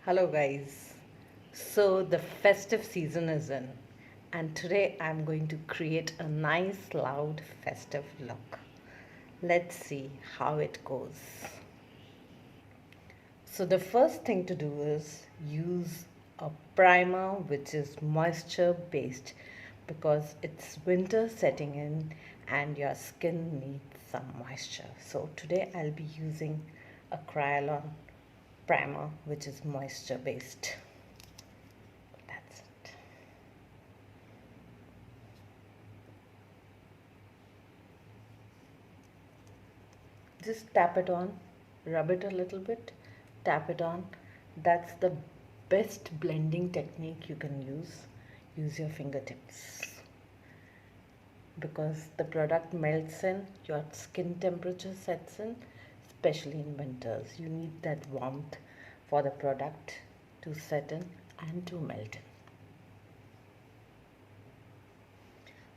Hello, guys. So, the festive season is in, and today I'm going to create a nice, loud, festive look. Let's see how it goes. So, the first thing to do is use a primer which is moisture based because it's winter setting in and your skin needs some moisture. So, today I'll be using a Kryolan primer which is moisture based. That's it. Just tap it on, rub it a little bit, tap it on. That's the best blending technique you can use. Use your fingertips because the product melts in, your skin temperature sets in, especially in winters. You need that warmth for the product to set in and to melt in.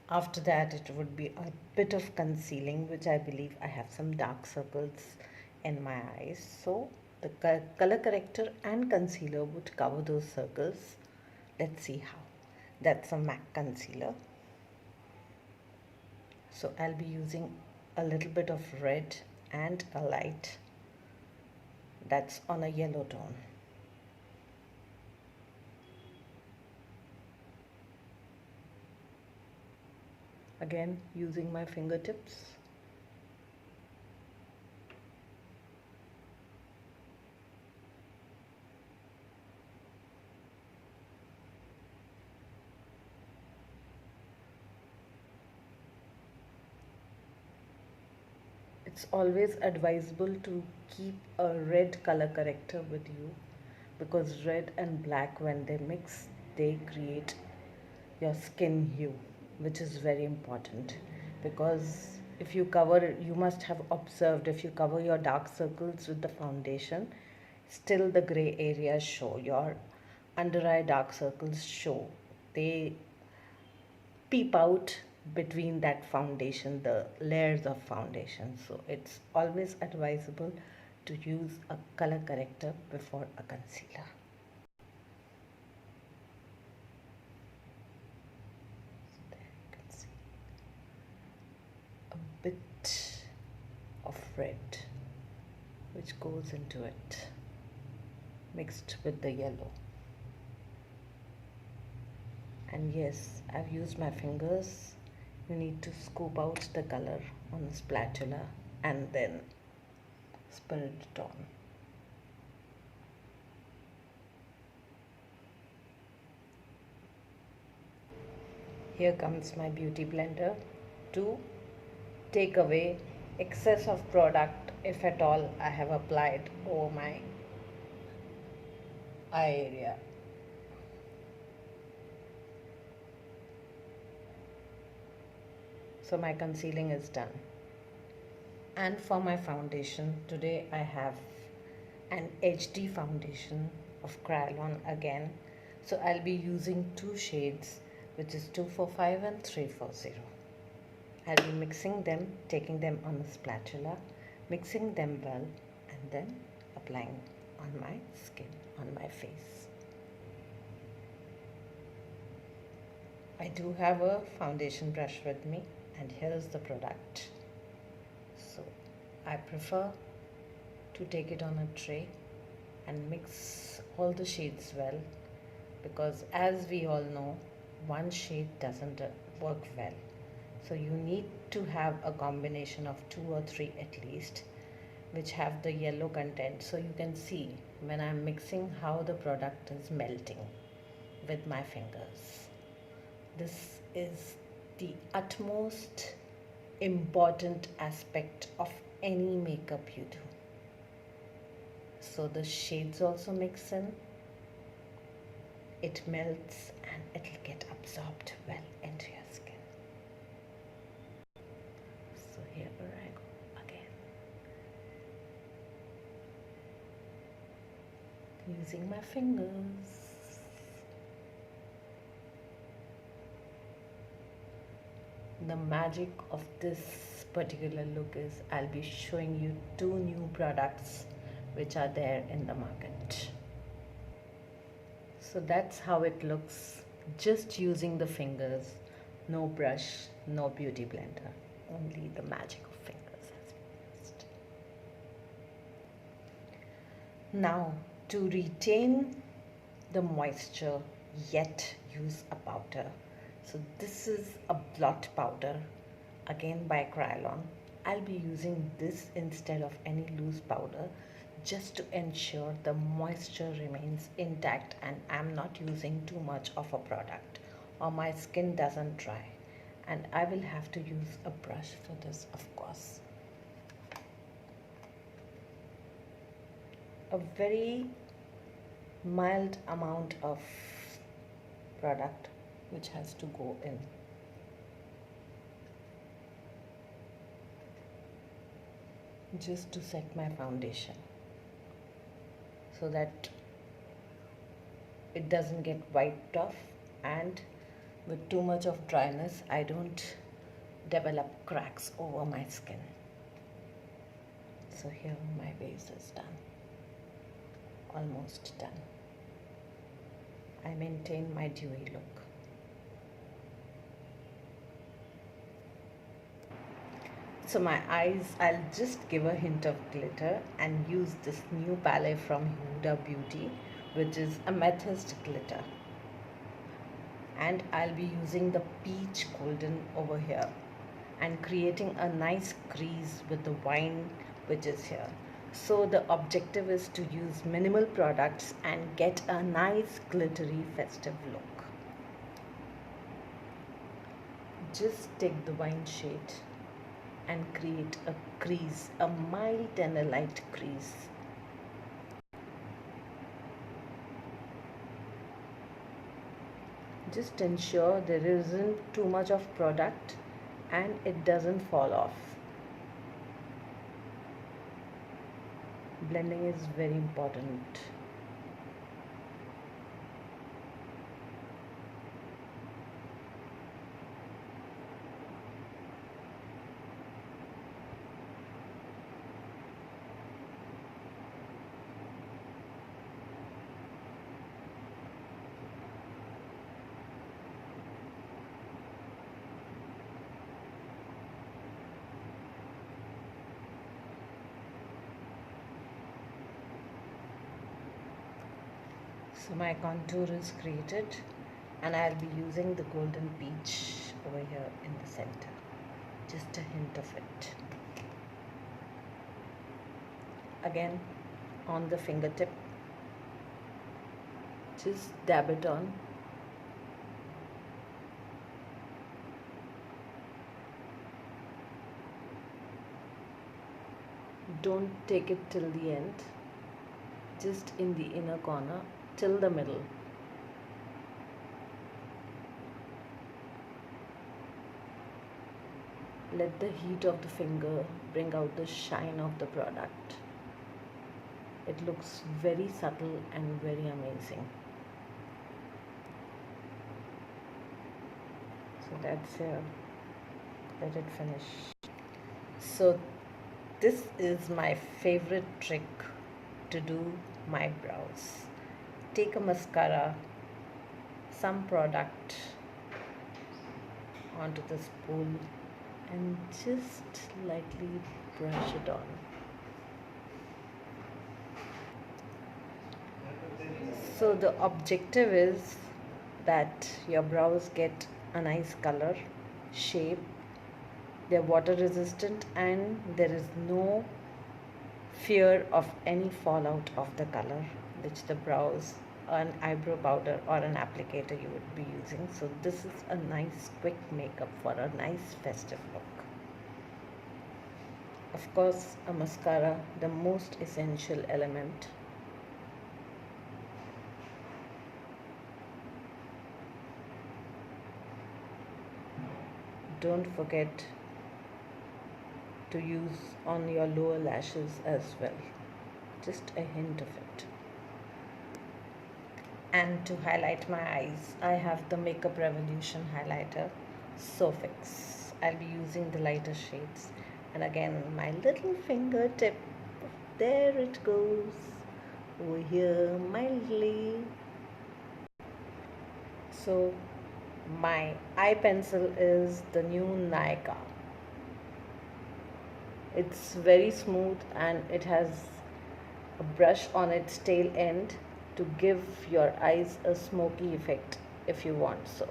After that, it would be a bit of concealing, which I believe I have some dark circles in my eyes. So the color corrector and concealer would cover those circles. Let's see how. That's a MAC concealer. So I'll be using a little bit of red and a light that's on a yellow tone. Again, using my fingertips. It's always advisable to keep a red color corrector with you because red and black, when they mix, they create your skin hue, which is very important. Because if you cover, you must have observed, if you cover your dark circles with the foundation, still the gray areas show, your under eye dark circles show. They peep out between that foundation, the layers of foundation. So it's always advisable to use a color corrector before a concealer. So there you can see a bit of red which goes into it, mixed with the yellow. And yes, I've used my fingers. You need to scoop out the color on the spatula and then spirit it on. Here comes my beauty blender to take away excess of product, if at all I have applied over my eye area. So my concealing is done. And for my foundation, today I have an HD foundation of Kryolan again. So I'll be using two shades, which is 245 and 340. I'll be mixing them, taking them on a spatula, mixing them well, and then applying on my skin, on my face. I do have a foundation brush with me, and here's the product. So I prefer to take it on a tray and mix all the shades well, because as we all know, one shade doesn't work well. So you need to have a combination of 2 or 3 at least, which have the yellow content. So you can see when I'm mixing how the product is melting with my fingers. This is the utmost important aspect of any makeup you do. So the shades also mix in, it melts and it'll get absorbed well into your skin. So here I go again, using my fingers. The magic of this particular look is I'll be showing you two new products which are there in the market. So that's how it looks, just using the fingers. No brush, no beauty blender, only the magic of fingers as we used. Now, to retain the moisture yet use a powder. So this is a blot powder, again by Krylon. I'll be using this instead of any loose powder just to ensure the moisture remains intact and I'm not using too much of a product or my skin doesn't dry. And I will have to use a brush for this, of course. A very mild amount of product which has to go in. Just to set my foundation so that it doesn't get wiped off, and with too much of dryness I don't develop cracks over my skin. So here my base is done, almost done. I maintain my dewy look. So my eyes, I'll just give a hint of glitter and use this new palette from Huda Beauty, which is amethyst glitter. And I'll be using the peach golden over here and creating a nice crease with the wine which is here. So the objective is to use minimal products and get a nice glittery festive look. Just take the wine shade and create a crease, a mild and a light crease. Just ensure there isn't too much of product and it doesn't fall off. Blending is very important. So my contour is created and I'll be using the golden peach over here in the center. Just a hint of it. Again on the fingertip. Just dab it on. Don't take it till the end. Just in the inner corner till the middle. Let the heat of the finger bring out the shine of the product. It looks very subtle and very amazing. So that's here. Let it finish. So this is my favorite trick to do my brows. Take a mascara, some product onto the spoon and just lightly brush it on. So the objective is that your brows get a nice color, shape, they're water resistant and there is no fear of any fallout of the color which the brows, an eyebrow powder or an applicator you would be using. So this is a nice quick makeup for a nice festive look. Of course, a mascara, the most essential element. Don't forget to use on your lower lashes as well. Just a hint of it. And to highlight my eyes, I have the Makeup Revolution highlighter, So Fix. I'll be using the lighter shades. And again, my little fingertip, there it goes, over here mildly. So my eye pencil is the new Nykaa. It's very smooth and it has a brush on its tail end to give your eyes a smoky effect if you want so.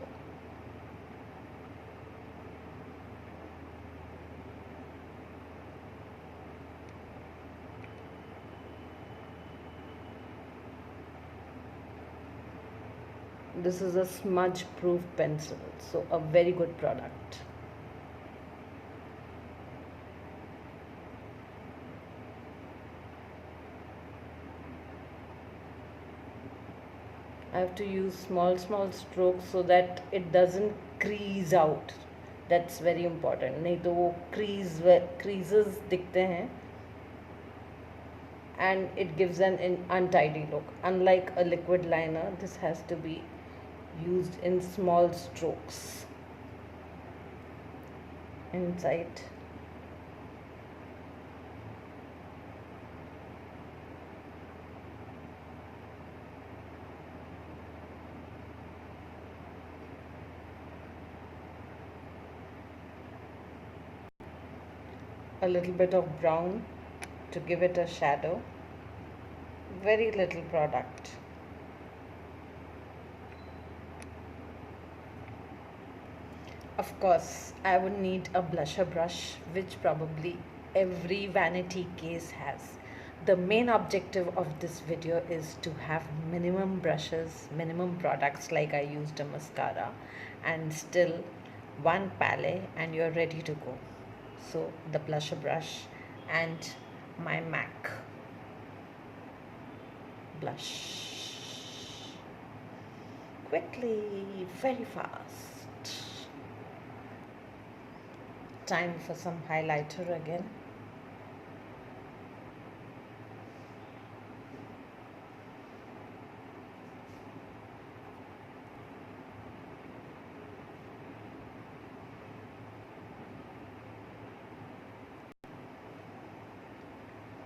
This is a smudge proof pencil, so a very good product. I have to use small strokes so that it doesn't crease out. That's very important. नहीं तो वो creases दिखते हैं and it gives an untidy look. Unlike a liquid liner, this has to be used in small strokes inside. A little bit of brown to give it a shadow. Very little product. Of course, I would need a blusher brush, which probably every vanity case has. The main objective of this video is to have minimum brushes, minimum products, like I used a mascara, and still one palette and you're ready to go. So the blusher brush and my MAC blush. Quickly, very fast. Time for some highlighter again.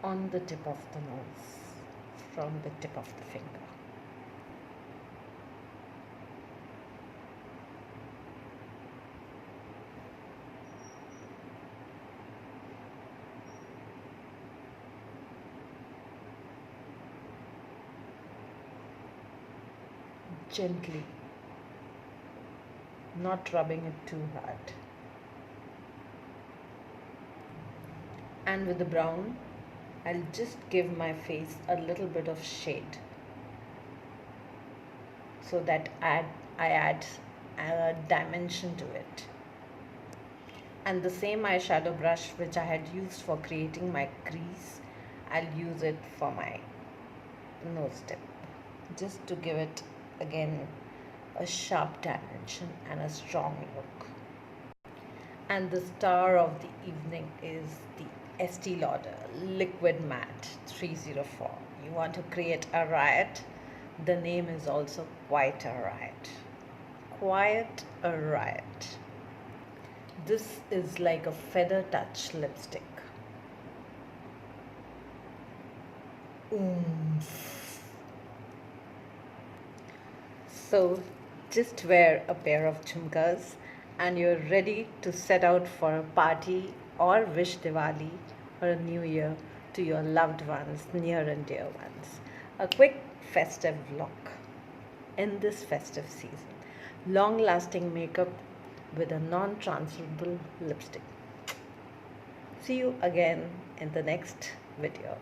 On the tip of the nose, from the tip of the finger. Gently, not rubbing it too hard. And with the brown, I'll just give my face a little bit of shade so that I add a dimension to it. And the same eyeshadow brush which I had used for creating my crease, I'll use it for my nose tip, just to give it again a sharp dimension and a strong look. And the star of the evening is the Estee Lauder Liquid Matte 304. You want to create a riot? The name is also Quiet Riot. Quiet Riot. This is like a feather touch lipstick. Oomph. So just wear a pair of jhumkas and you're ready to set out for a party or wish Diwali or a new year to your loved ones, near and dear ones. A quick festive look in this festive season. Long lasting makeup with a non-transferable lipstick. See you again in the next video.